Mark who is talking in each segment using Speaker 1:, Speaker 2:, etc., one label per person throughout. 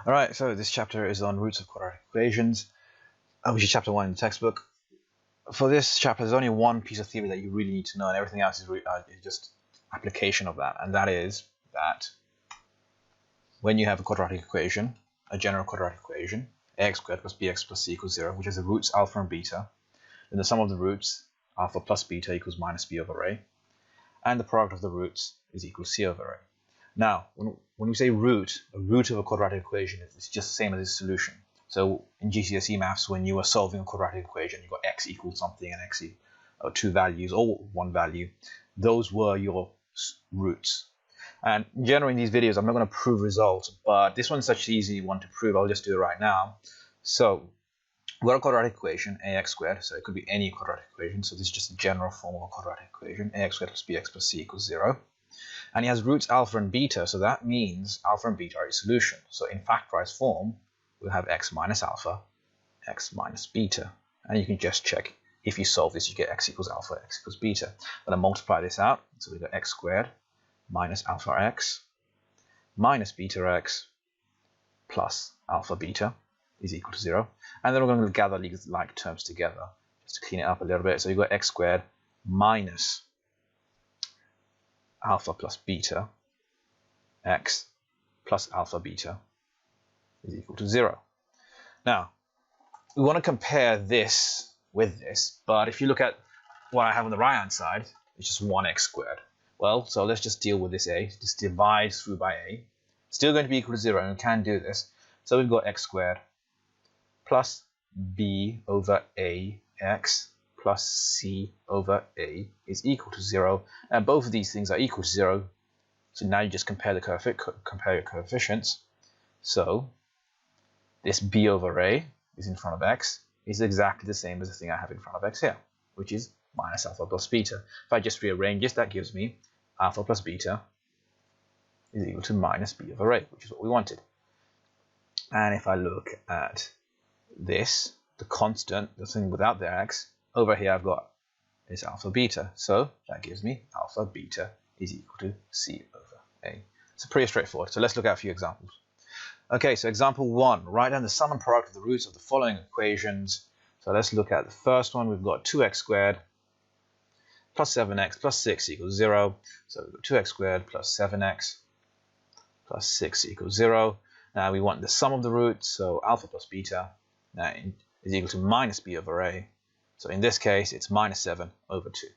Speaker 1: Alright, so this chapter is on roots of quadratic equations, which is chapter 1 in the textbook. For this chapter, there's only one piece of theory that you really need to know, and everything else is just application of that. And that is that when you have a quadratic equation, a general quadratic equation, ax squared plus bx plus c equals 0, which has the roots alpha and beta, then the sum of the roots, alpha plus beta equals minus b over a, and the product of the roots is equal to c over a. Now, when we say root, a root of a quadratic equation is just the same as its solution. So in GCSE maths, when you are solving a quadratic equation, you've got x equals something and x or two values or one value. Those were your roots. And generally in these videos, I'm not going to prove results, but this one's such an easy one to prove. I'll just do it right now. So we've got a quadratic equation, ax squared. So it could be any quadratic equation. So this is just a general form of a quadratic equation, ax squared plus bx plus c equals 0. And it has roots alpha and beta, so that means alpha and beta are its solution. So in factorized form, we'll have x minus alpha, x minus beta. And you can just check, if you solve this, you get x equals alpha, x equals beta. But I multiply this out, so we got x squared minus alpha x minus beta x plus alpha beta is equal to 0. And then we're going to gather these like terms together, just to clean it up a little bit. So you've got x squared minus alpha plus beta x plus alpha beta is equal to 0. Now, we want to compare this with this, but if you look at what I have on the right hand side, it's just 1x squared. Well, so let's just deal with this a. Just divide through by a. Still going to be equal to 0, and we can do this. So we've got x squared plus b over ax plus c over a is equal to 0, and both of these things are equal to 0. So now you just compare your coefficients. So this b over a is in front of x is exactly the same as the thing I have in front of x here, which is minus alpha plus beta. If I just rearrange this, that gives me alpha plus beta is equal to minus b over a, which is what we wanted. And if I look at this, the constant, the thing without the x, over here I've got is alpha beta, so that gives me alpha beta is equal to c over a. It's pretty straightforward. So let's look at a few examples. Okay, so example 1, write down the sum and product of the roots of the following equations. So let's look at the first one. We've got 2x squared plus 7x plus 6 equals 0. So we've got 2x squared plus 7x plus 6 equals 0. Now we want the sum of the roots, so alpha plus beta is equal to minus b over a. So in this case, it's minus 7 over 2.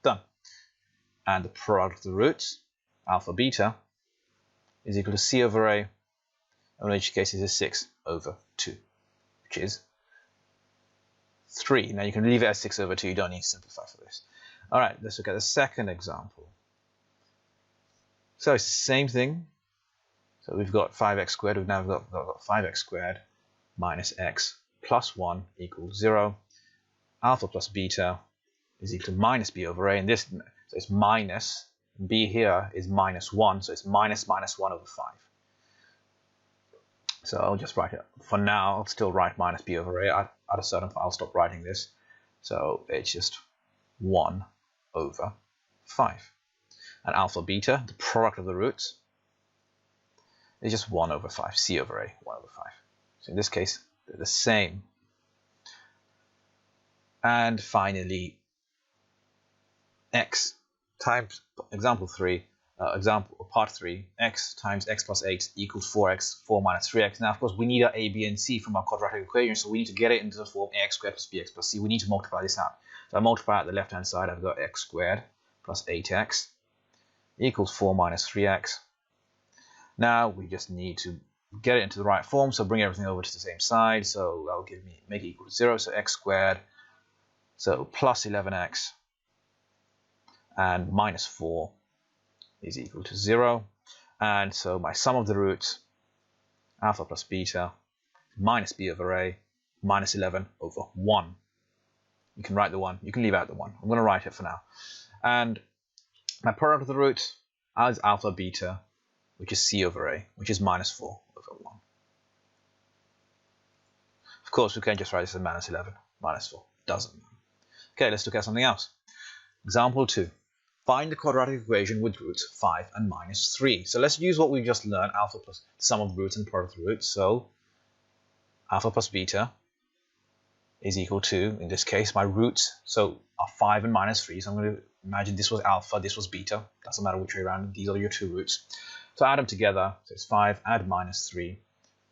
Speaker 1: Done. And the product of the roots, alpha beta, is equal to c over a, in which case it is 6 over 2, which is 3. Now you can leave it as 6 over 2. You don't need to simplify for this. All right, let's look at the second example. So it's the same thing. So we've got 5x squared. We've now got 5x squared minus x plus 1 equals 0. Alpha plus beta is equal to minus b over a, and this, so it's minus, b here is minus 1, so it's minus 1 over 5. So I'll just write it, for now, I'll still write minus b over a. At a certain point, I'll stop writing this. So it's just 1 over 5. And alpha beta, the product of the roots, is just 1 over 5, c over a, 1 over 5. So in this case, they're the same. And finally, x times, example 3, part 3, x times x plus 8 equals 4x, 4 minus 3x. Now, of course, we need our a, b, and c from our quadratic equation, so we need to get it into the form ax squared plus bx plus c. We need to multiply this out. So I multiply out the left-hand side. I've got x squared plus 8x equals 4 minus 3x. Now, we just need to get it into the right form, so bring everything over to the same side. So that will make it equal to 0, so x squared, so plus 11x and minus 4 is equal to 0. And so my sum of the roots, alpha plus beta, minus b over a, minus 11 over 1. You can write the 1. You can leave out the 1. I'm going to write it for now. And my product of the roots is alpha beta, which is c over a, which is minus 4 over 1. Of course, we can just write this as minus 11, minus 4. Doesn't matter. Okay, let's look at something else. Example 2. Find the quadratic equation with roots 5 and minus 3. So let's use what we just learned, alpha plus sum of roots and product of roots. So alpha plus beta is equal to, in this case, my roots so are 5 and minus 3. So I'm going to imagine this was alpha, this was beta. Doesn't matter which way around. These are your two roots. So add them together. So it's 5 add minus 3,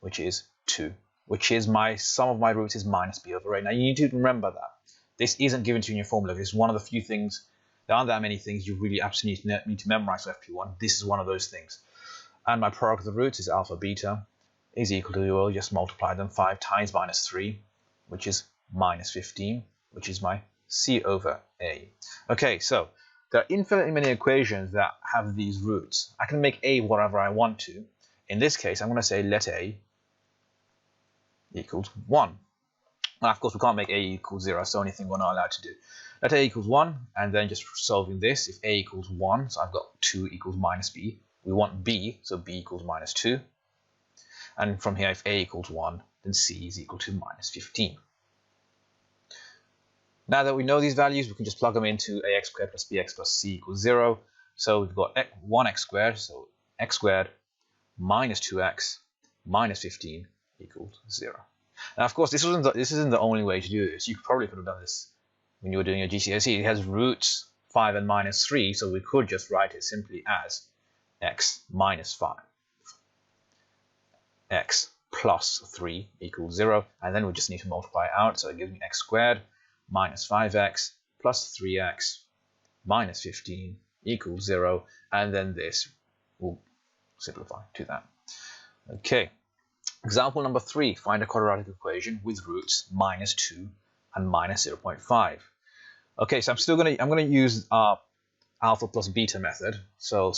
Speaker 1: which is 2. Which is my sum of my roots is minus b over a. Now you need to remember that this isn't given to you in your formula. It's one of the few things. There aren't that many things you really absolutely need to memorize for Fp1. This is one of those things. And my product of the roots is alpha beta is equal to, we'll just multiply them, 5 times minus 3, which is minus 15, which is my c over a. Okay, so there are infinitely many equations that have these roots. I can make a whatever I want to. In this case, I'm going to say let a equals 1. Now, of course, we can't make a equals 0, so only thing we're not allowed to do. Let a equals 1, and then just solving this, if a equals 1, so I've got 2 equals minus b. We want b, so b equals minus 2. And from here, if a equals 1, then c is equal to minus 15. Now that we know these values, we can just plug them into ax squared plus bx plus c equals 0. So we've got 1x squared, so x squared minus 2x minus 15 equals 0. Now, of course, this isn't the only way to do this. You probably could have done this when you were doing your GCSE. It has roots 5 and minus 3, so we could just write it simply as x minus 5. X plus 3 equals 0, and then we just need to multiply it out, so it gives me x squared minus 5x plus 3x minus 15 equals 0, and then this will simplify to that. Okay, example number 3, find a quadratic equation with roots minus 2 and minus 0.5. Okay, so I'm gonna use alpha plus beta method. So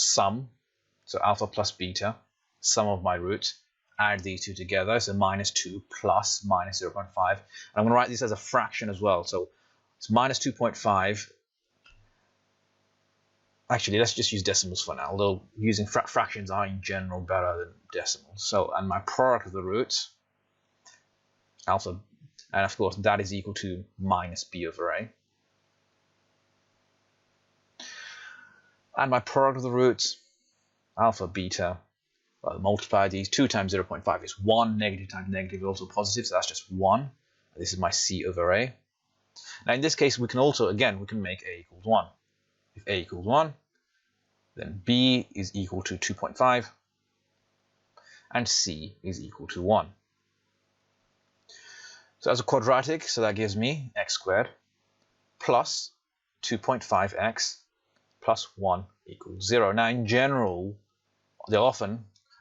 Speaker 1: alpha plus beta, sum of my roots. Add these two together, so minus 2 plus minus 0.5. And I'm going to write this as a fraction as well. So it's minus 2.5. Actually, let's just use decimals for now, although using fractions are in general better than decimals. So, and my product of the roots, alpha, and of course that is equal to minus b over a. And my product of the roots, alpha beta, well, multiply these. 2 times 0.5 is 1. Negative times negative is also positive, so that's just 1. This is my c over a. Now in this case, we can also, again, we can make a equals 1. If a equals 1, then b is equal to 2.5, and c is equal to 1. So as a quadratic, so that gives me x squared plus 2.5x plus 1 equals 0. Now in general,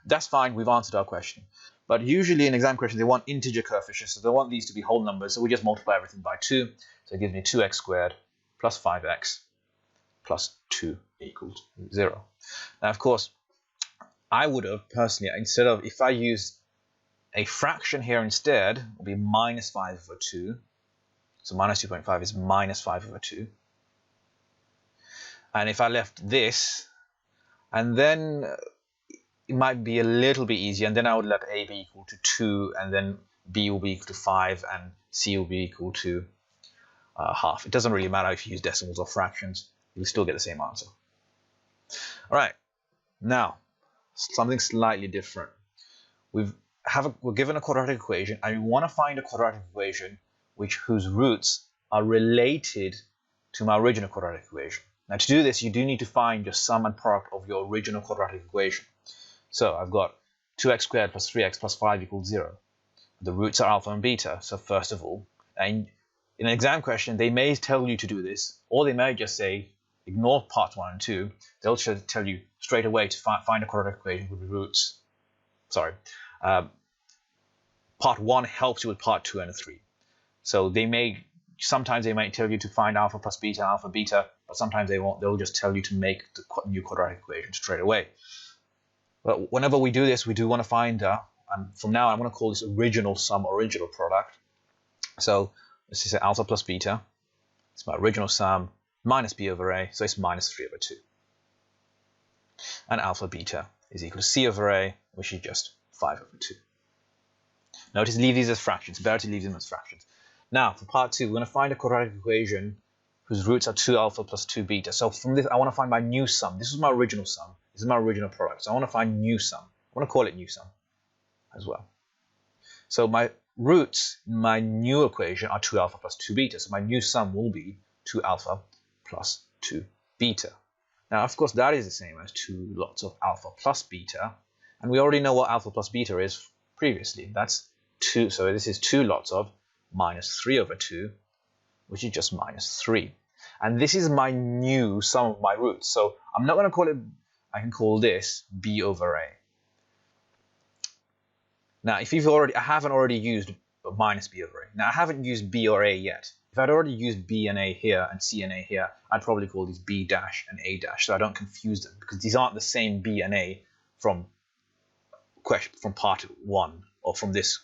Speaker 1: that's fine, we've answered our question. But usually in exam questions, they want integer coefficients, so they want these to be whole numbers, so we just multiply everything by 2. So it gives me 2x squared plus 5x plus 2 equals 0. Now, of course, I would have personally, instead of, if I used a fraction here instead, it would be minus 5 over 2. So minus 2.5 is minus 5 over 2. And if I left this, and then it might be a little bit easier, and then I would let a be equal to 2, and then b will be equal to 5, and c will be equal to half. It doesn't really matter if you use decimals or fractions, you'll still get the same answer. All right, now something slightly different. We're given a quadratic equation, and we want to find a quadratic equation whose roots are related to my original quadratic equation. Now to do this, you do need to find your sum and product of your original quadratic equation. So I've got 2x squared plus 3x plus 5 equals 0. The roots are alpha and beta. So first of all, and in an exam question, they may tell you to do this, or they may just say, ignore parts 1 and 2. They'll tell you straight away to find a quadratic equation with the roots. Sorry. Part 1 helps you with part 2 and 3. So sometimes they might tell you to find alpha plus beta, but sometimes they won't. They'll just tell you to make the new quadratic equation straight away. But whenever we do this, we do want to find, and from now I'm going to call this original sum, original product. So let's just say alpha plus beta. It's my original sum minus b over a, so it's minus 3 over 2. And alpha beta is equal to c over a, which is just 5 over 2. Notice leave these as fractions. Better to leave them as fractions. Now for part 2, we're going to find a quadratic equation whose roots are 2 alpha plus 2 beta. So from this, I want to find my new sum. This is my original sum. This is my original product. So I want to find new sum. I want to call it new sum as well. So my roots in my new equation are 2 alpha plus 2 beta. So my new sum will be 2 alpha plus 2 beta. Now, of course, that is the same as 2 lots of alpha plus beta. And we already know what alpha plus beta is previously. That's 2. So this is 2 lots of minus 3 over 2, which is just minus 3. And this is my new sum of my roots. So I'm not going to call it, I can call this b over a. Now, if you've already, I haven't already used minus b over a. Now, I haven't used b or a yet. If I'd already used b and a here and c and a here, I'd probably call these b dash and a dash, so I don't confuse them, because these aren't the same b and a from part 1 or from this.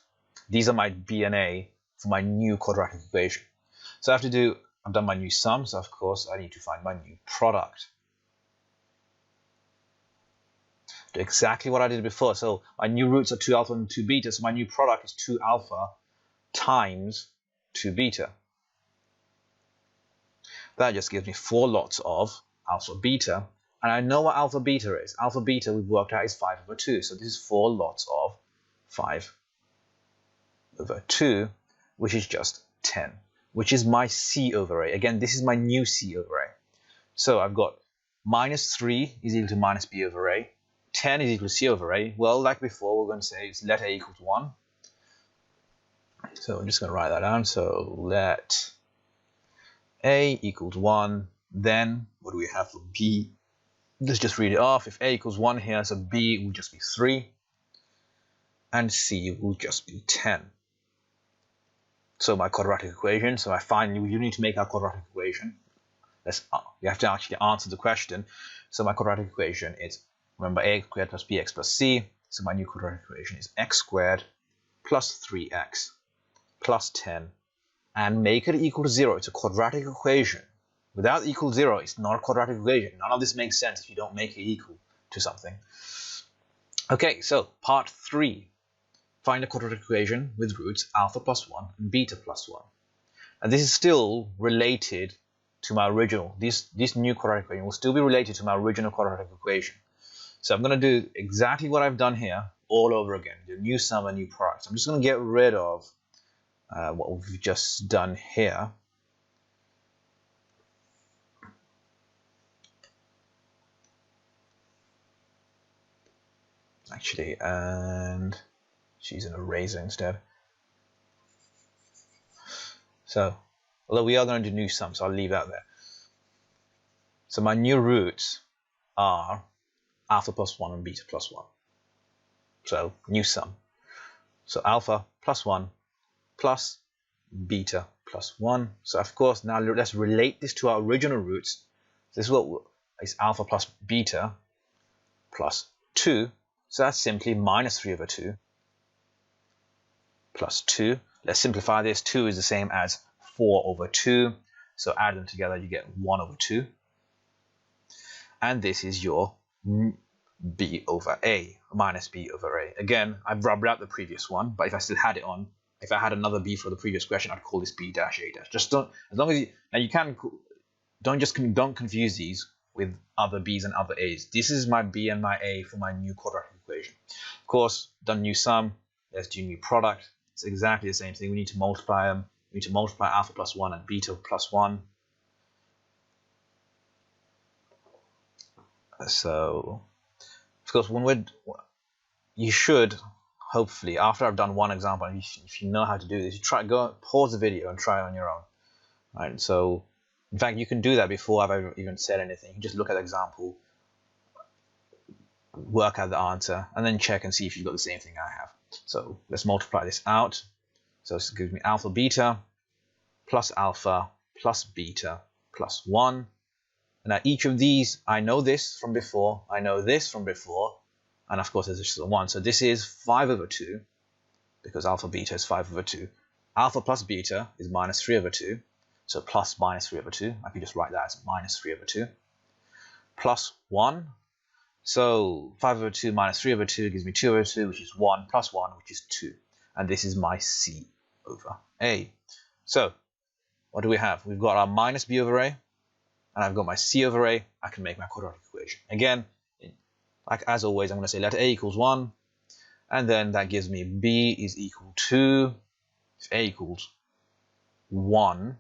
Speaker 1: These are my b and a for my new quadratic equation. So I've done my new sum, so of course I need to find my new product. Do exactly what I did before. So my new roots are 2 alpha and 2 beta, so my new product is 2 alpha times 2 beta. That just gives me 4 lots of alpha beta, and I know what alpha beta is. Alpha beta we've worked out is 5 over 2, so this is 4 lots of 5 over 2, which is just 10, which is my c over a. Again, this is my new c over a. So I've got minus 3 is equal to minus b over a, 10 is equal to c over a. Well, like before, we're going to say it's let a equal to 1. So I'm just going to write that down. So let a equals 1, then what do we have for b? Let's just read it off. If a equals 1 here, so b will just be 3, and c will just be 10. So my quadratic equation, so I find you need to make our quadratic equation. You have to actually answer the question. So my quadratic equation is, remember, ax squared plus bx plus c. So my new quadratic equation is x squared plus 3x plus 10. And make it equal to 0. It's a quadratic equation. Without equal 0, it's not a quadratic equation. None of this makes sense if you don't make it equal to something. Okay, so part 3. Find a quadratic equation with roots alpha plus 1 and beta plus 1. And this is still related to my original. This new quadratic equation will still be related to my original quadratic equation. So I'm going to do exactly what I've done here all over again. The new sum and new product. I'm just going to get rid of what we've just done here. Actually, and she's an eraser instead. So, although we are going to do new sum, so I'll leave that there. So my new roots are alpha plus 1 and beta plus 1. So new sum. So alpha plus 1 plus beta plus 1. So of course, now let's relate this to our original roots. This is what is alpha plus beta plus 2. So that's simply minus 3 over 2 plus 2. Let's simplify this. 2 is the same as 4 over 2. So add them together, you get 1 over 2. And this is your b over a, minus b over a. Again, I've rubbed out the previous one, but if I still had it on, if I had another b for the previous question, I'd call this b dash a dash. Just don't, as long as you, now you can, don't confuse these with other b's and other a's. This is my b and my a for my new quadratic equation. Of course, done new sum, let's do new product. It's exactly the same thing. We need to multiply them. We need to multiply alpha plus 1 and beta plus 1. So, of course, you should, hopefully, after I've done one example, if you know how to do this, you pause the video and try it on your own. Right? So, in fact, you can do that before I've even said anything. You just look at the example, work out the answer, and then check and see if you've got the same thing I have. So let's multiply this out. So this gives me alpha beta plus alpha plus beta plus 1. Now each of these, I know this from before, I know this from before, and of course there's just a 1. So this is 5 over 2, because alpha beta is 5 over 2. Alpha plus beta is minus 3 over 2, so plus minus 3 over 2. I can just write that as minus 3 over 2. Plus 1. So 5 over 2 minus 3 over 2 gives me 2 over 2, which is 1, plus 1, which is 2. And this is my c over a. So what do we have? We've got our minus b over a, and I've got my c over a. I can make my quadratic equation. Again, like as always, I'm going to say let a equals 1, and then that gives me b is equal to, if a equals 1,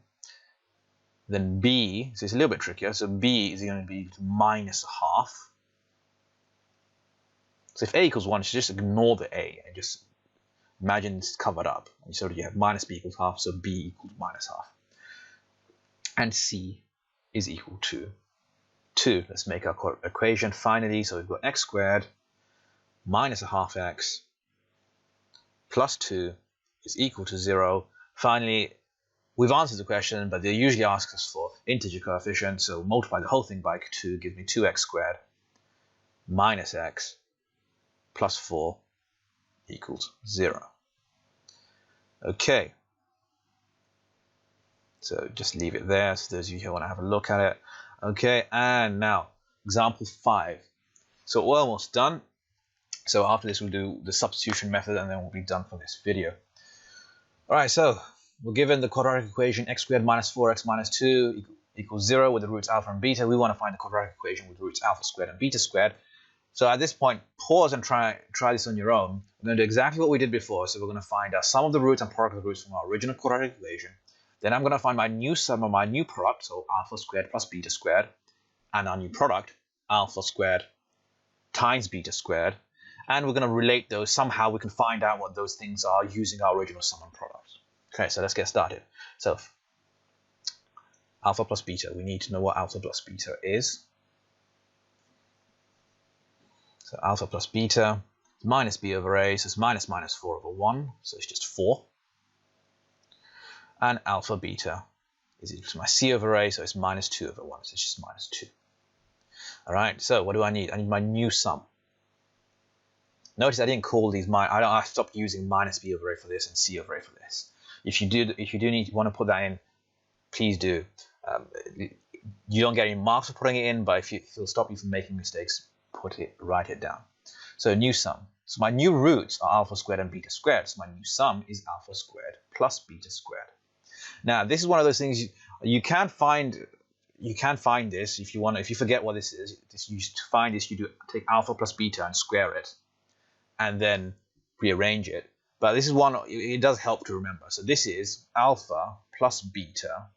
Speaker 1: then b, so it's a little bit trickier, so b is going to be equal to minus a half. So if a equals 1, you should just ignore the a and just imagine it's covered up. And so you have minus b equals half, so b equals minus half. And c is equal to 2. Let's make our equation finally. So we've got x squared minus a half x plus 2 is equal to 0. Finally, we've answered the question, but they usually ask us for integer coefficient. So multiply the whole thing by 2 gives me 2x squared minus x plus 4 equals 0. Okay. So just leave it there. So those of you who want to have a look at it. Okay, and now example 5. So we're almost done. So after this, we'll do the substitution method, and then we'll be done for this video. All right, so we're given the quadratic equation x squared minus 4x minus 2 equals 0 with the roots alpha and beta. We want to find the quadratic equation with roots alpha squared and beta squared. So at this point, pause and try this on your own. We're going to do exactly what we did before. So we're going to find our sum of the roots and product of the roots from our original quadratic equation. Then I'm going to find my new sum of my new product, so alpha squared plus beta squared, and our new product, alpha squared times beta squared. And we're going to relate those. Somehow we can find out what those things are using our original sum and product. Okay, so let's get started. So alpha plus beta, we need to know what alpha plus beta is. So alpha plus beta is minus b over a, so it's minus 4 over 1, so it's just 4. And alpha beta is equal to my c over a, so it's minus 2 over 1, so it's just minus 2. All right, so what do I need? I need my new sum. Notice I didn't call these I stopped using minus b over a for this and c over a for this. If you do want to put that in, please do. You don't get any marks for putting it in, but if it'll stop you from making mistakes, write it down. So new sum. So my new roots are alpha squared and beta squared. So my new sum is alpha squared plus beta squared. Now this is one of those things you can find this if you want. If you forget what this is, you take alpha plus beta and square it, and then rearrange it. But this is one, it does help to remember. So this is alpha plus beta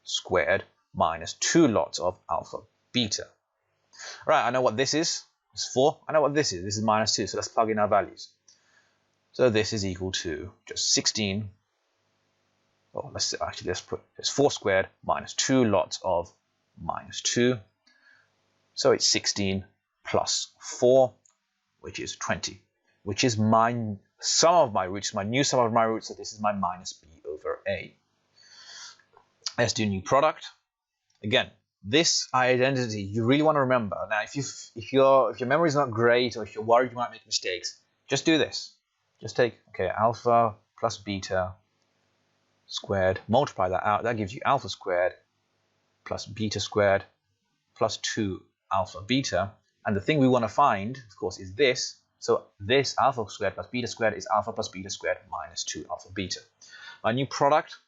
Speaker 1: squared minus 2 lots of alpha beta. Right, I know what this is. It's 4. I know what this is. This is minus 2. So let's plug in our values. So this is equal to just 16. Oh, let's put it's 4 squared minus 2 lots of minus 2. So it's 16 plus 4, which is 20, which is my sum of my roots, my new sum of my roots. So this is my minus b over a. Let's do new product. Again, this identity you really want to remember. Now, if your memory is not great, or if you're worried you might make mistakes, just do this. Just take alpha plus beta squared, multiply that out. That gives you alpha squared plus beta squared plus 2 alpha beta. And the thing we want to find, of course, is this. So this alpha squared plus beta squared is alpha plus beta squared minus 2 alpha beta. My new products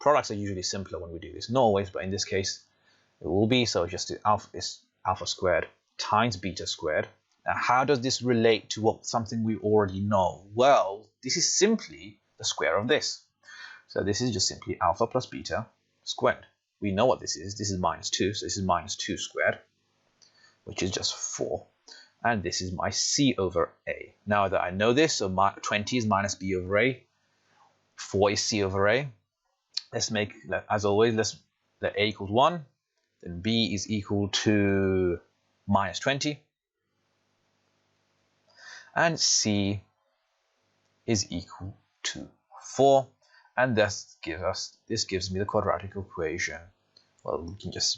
Speaker 1: are usually simpler when we do this. Not always, but in this case, it will be. So just alpha squared times beta squared. Now, how does this relate to something we already know? Well, this is simply the square of this. So this is just simply alpha plus beta squared. We know what this is. This is minus 2, so this is minus 2 squared, which is just 4. And this is my c over a. Now that I know this, so 20 is minus b over a, 4 is c over a. Let's make, as always, let's let a equals 1, then b is equal to minus 20, and c is equal to 4. And this gives me the quadratic equation. Well, we can just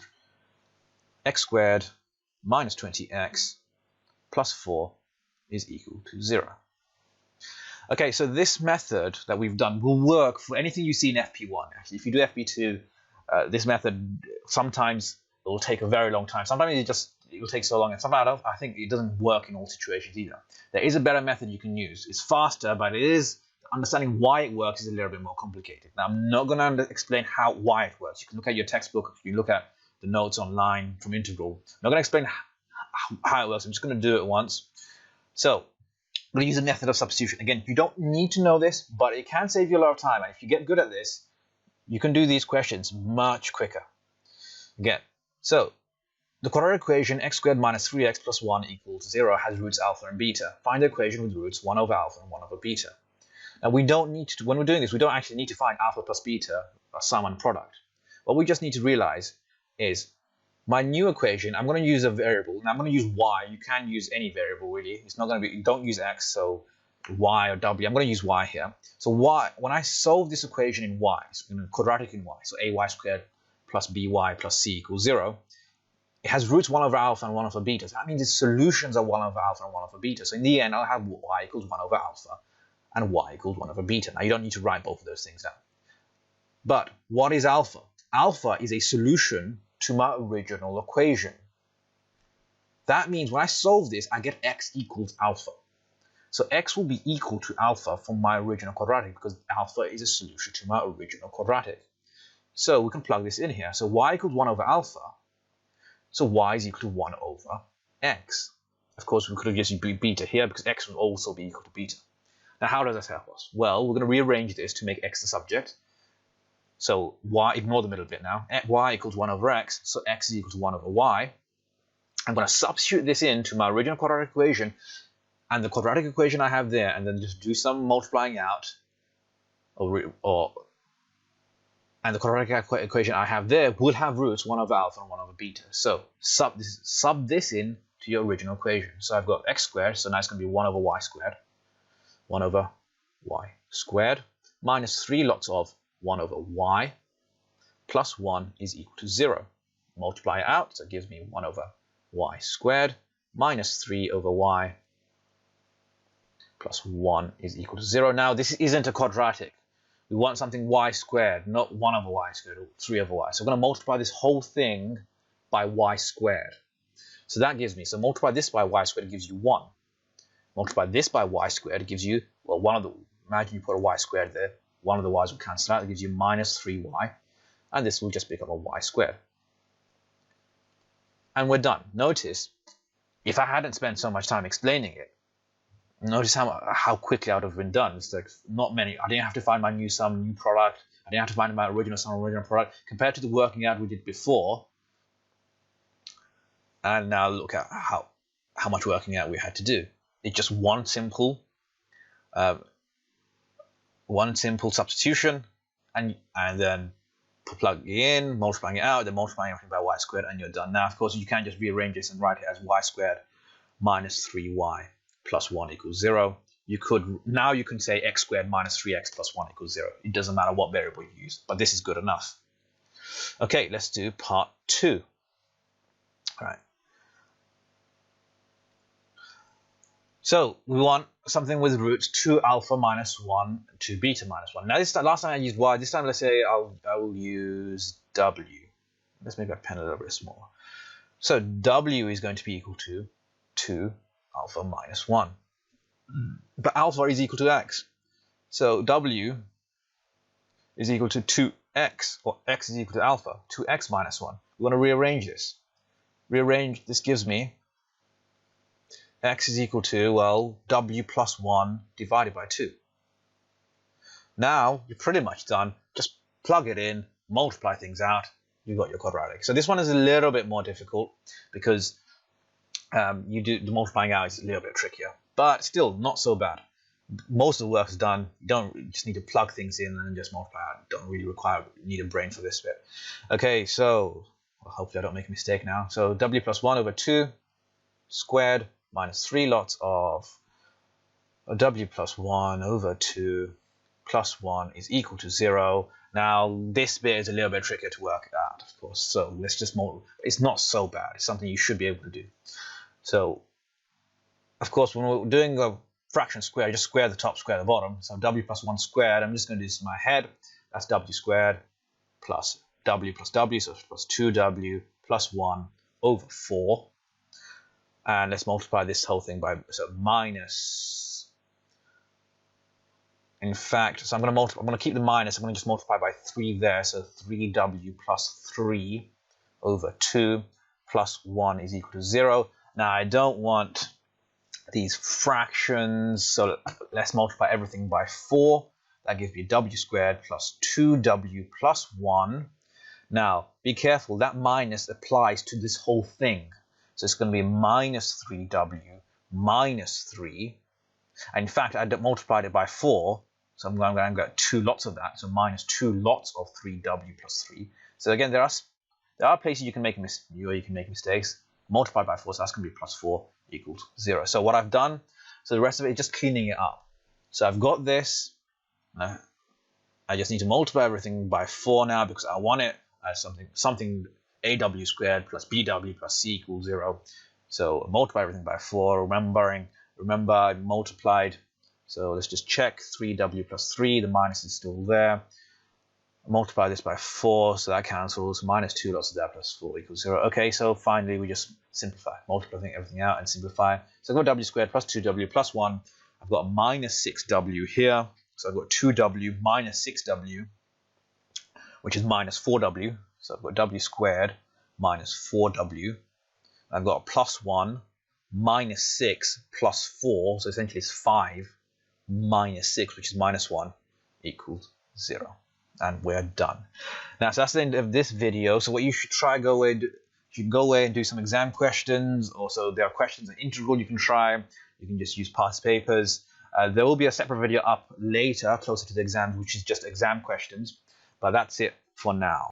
Speaker 1: x squared minus 20x plus 4 is equal to 0. Okay, so this method that we've done will work for anything you see in FP1. Actually, if you do FP2, this method sometimes it will take a very long time. Sometimes it will take so long, and sometimes I think it doesn't work in all situations either. There is a better method you can use. It's faster, but it is understanding why it works is a little bit more complicated. Now, I'm not going to explain why it works. You can look at your textbook, you look at the notes online from Integral. I'm not going to explain how it works. I'm just going to do it once. So I'm going to use a method of substitution. Again, you don't need to know this, but it can save you a lot of time. And if you get good at this, you can do these questions much quicker. Again, so the quadratic equation x squared minus 3x plus 1 equals 0 has roots alpha and beta. Find the equation with roots 1 over alpha and 1 over beta. Now we don't need to, when we're doing this, we don't actually need to find alpha plus beta, a sum and product. What we just need to realize is my new equation, I'm going to use a variable, and I'm going to use y. You can use any variable really. It's not going to be, don't use x, so y or w. I'm going to use y here. So y, when I solve this equation in y, so in quadratic in y, so ay squared plus by plus c equals 0, it has roots 1 over alpha and 1 over beta. So that means its solutions are 1 over alpha and 1 over beta. So in the end, I'll have y equals 1 over alpha and y equals 1 over beta. Now, you don't need to write both of those things down. But what is alpha? Alpha is a solution to my original equation. That means when I solve this, I get x equals alpha. So x will be equal to alpha from my original quadratic because alpha is a solution to my original quadratic. So we can plug this in here. So y equals 1 over alpha. So y is equal to 1 over x. Of course, we could have just used beta here because x would also be equal to beta. Now, how does this help us? Well, we're going to rearrange this to make x the subject. So y, ignore the middle bit now. Y equals 1 over x, so x is equal to 1 over y. I'm going to substitute this into my original quadratic equation and the quadratic equation I have there, and then just do some multiplying out, and the quadratic equation I have there will have roots 1 over alpha and 1 over beta. So sub this in to your original equation. So I've got x squared, so now it's going to be 1 over y squared. 1 over y squared minus 3 lots of 1 over y plus 1 is equal to 0. Multiply it out, so it gives me 1 over y squared minus 3 over y plus 1 is equal to 0. Now, this isn't a quadratic. We want something y squared, not 1 over y squared or 3 over y. So we're going to multiply this whole thing by y squared. So that gives me, so multiply this by y squared, it gives you 1. Multiply this by y squared, it gives you, well, imagine you put a y squared there. One of the y's will cancel out. It gives you minus 3y. And this will just become a y squared. And we're done. Notice, if I hadn't spent so much time explaining it, notice how quickly I would have been done. It's like not many. I didn't have to find my new sum, new product. I didn't have to find my original sum, original product. Compared to the working out we did before. And now look at how much working out we had to do. It's just one simple substitution, and then plug it in, multiplying it out, then multiplying everything by y squared, and you're done. Now, of course, you can just rearrange this and write it as y squared minus 3y plus 1 equals 0. Now you can say x squared minus 3x plus 1 equals 0. It doesn't matter what variable you use, but this is good enough. Okay, let's do part 2. All right. So we want something with roots 2 alpha minus 1 to beta minus 1. Now this time, last time I used y. This time let's say I will use w. Let's make that pen a little bit smaller. So w is going to be equal to 2 alpha minus 1. But alpha is equal to x. So w is equal to 2x, or x is equal to alpha, 2x minus 1. We want to rearrange this. Rearrange, this gives me x is equal to, well, w plus 1 divided by 2. Now, you're pretty much done. Just plug it in, multiply things out, you've got your quadratic. So this one is a little bit more difficult because the multiplying out is a little bit trickier. But still, not so bad. Most of the work is done. You just need to plug things in and just multiply out. You don't really need a brain for this bit. Okay, so hopefully I don't make a mistake now. So w plus 1 over 2 squared minus 3 lots of w plus 1 over 2 plus 1 is equal to 0. Now, this bit is a little bit trickier to work out, of course. So let's just it's not so bad. It's something you should be able to do. So, of course, when we're doing a fraction square, just square the top, square the bottom. So w plus 1 squared, I'm just going to do this in my head. That's w squared plus w, so it's plus 2w plus 1 over 4. And let's multiply this whole thing by, so minus In fact, so I'm going to keep the minus. I'm going to just multiply by 3 there. So 3w plus 3 over 2 plus 1 is equal to 0. Now I don't want these fractions, so let's multiply everything by 4. That gives me w squared plus 2w plus 1. Now, be careful, that minus applies to this whole thing. So it's going to be minus 3w minus 3. And in fact, I multiplied it by 4, so I'm going to get 2 lots of that. So minus 2 lots of 3w plus 3. So again, there are places you can make mistakes. Multiply by 4, so that's going to be plus 4 equals 0. So what I've done, so the rest of it is just cleaning it up. So I've got this. I just need to multiply everything by 4 now because I want it as something aw squared plus bw plus c equals 0. So multiply everything by 4. Remember I multiplied. So let's just check 3w plus 3. The minus is still there. Multiply this by 4, so that cancels. Minus 2 lots of that plus 4 equals 0. Okay, so finally we just simplify. Multiply everything out and simplify. So I've got w squared plus 2w plus 1. I've got minus 6w here. So I've got 2w minus 6w, which is minus 4w. So I've got w squared minus 4w. I've got a plus 1 minus 6 plus 4. So essentially it's 5 minus 6, which is minus 1, equals 0. And we're done. Now, so that's the end of this video. So what you should try go away and do some exam questions. Also, there are questions in integral you can try. You can just use past papers. There will be a separate video up later, closer to the exams, which is just exam questions. But that's it for now.